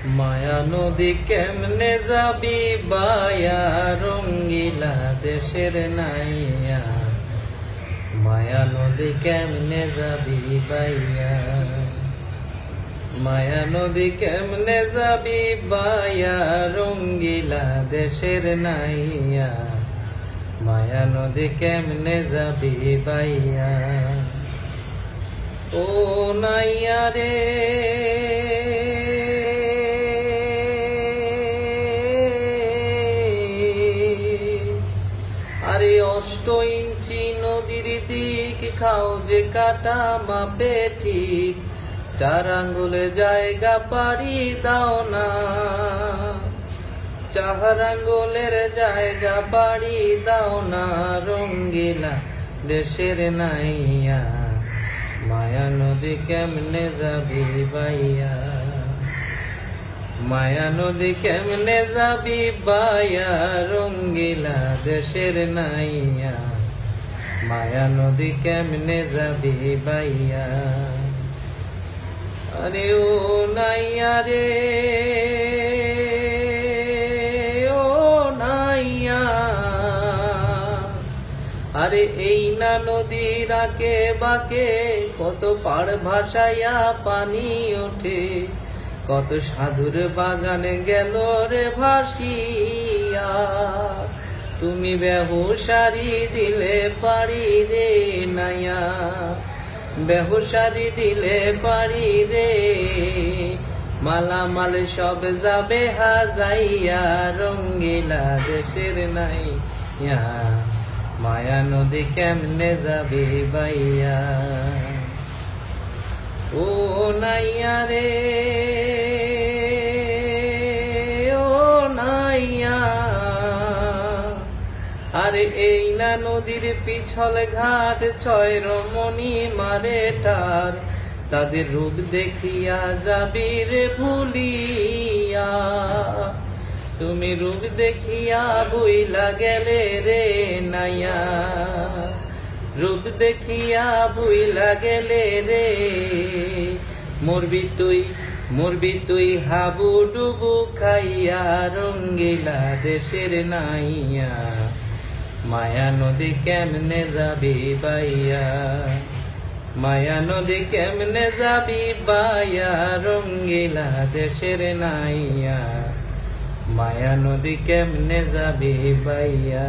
মায়া নদী কেমনে যাবি বায়া, রঙ্গিলা দেশের নাইয়া। মায়া নদী কেমনে যাবি বাইয়া, মায়া নদী কেমনে যাবি বায়া, রঙ্গিলা দেশের নাইয়া। মায়া নদী কেমনে যাবি বাইয়া। ও নাইয়া রে আরে, 8 ইঞ্চি নদীর দিক খাও যে কাটা মাপে ঠিক, 4 আঙ্গুলে জায়গা পাড়ি দাও না, 4 আঙ্গুলের জায়গা পাড়ি দাও না, রঙ্গিলা দেশের নাইয়া। মায়া নদী কেমনে যাবি বাইয়া, মায়া নদী কেমনে যাবি বায়া, রঙ্গিলা দেশের নাইয়া। মায়া নদী কেমনে যাবি বাইয়া। আরে ও নাইয়া রে, ও নাইয়া, আরে এই না নদীর আঁকে বাঁকে কত পাড় ভাসাইয়া পানি ওঠে, কত সাধুর বাগানে গেল রে ভাসিয়া। তুমি বেহুশারি দিলে পারি রে নাইয়া, বেহুশারি দিলে পারি রে, মালামাল সব যাবে হাজাইয়া, রঙ্গিলা দেশের নাইয়া। মায়া নদী কেমনে যাবি বাইয়া। ও নাইয়া রে, ও নাইয়া, আরে এই না নদীর পিছল ঘাট, 6 রমণী মারে টার, তাদের রূপ দেখিয়া যাবি রে ভুলিয়া। তুমি রূপ দেখিয়া বুইলা গেলে রে নাইয়া, রূপ দেখিয়া বুইলা গেলে রে, মরবি তুই হাবু ডুবু খাইয়া, রঙ্গিলা দেশের নাইয়া। মায়া নদী কেমনে যাবি বাইয়া, মায়া নদী কেমনে যাবি বায়া, রঙ্গিলা দেশের নাইয়া। মায়া নদী কেমনে যাবি বাইয়া।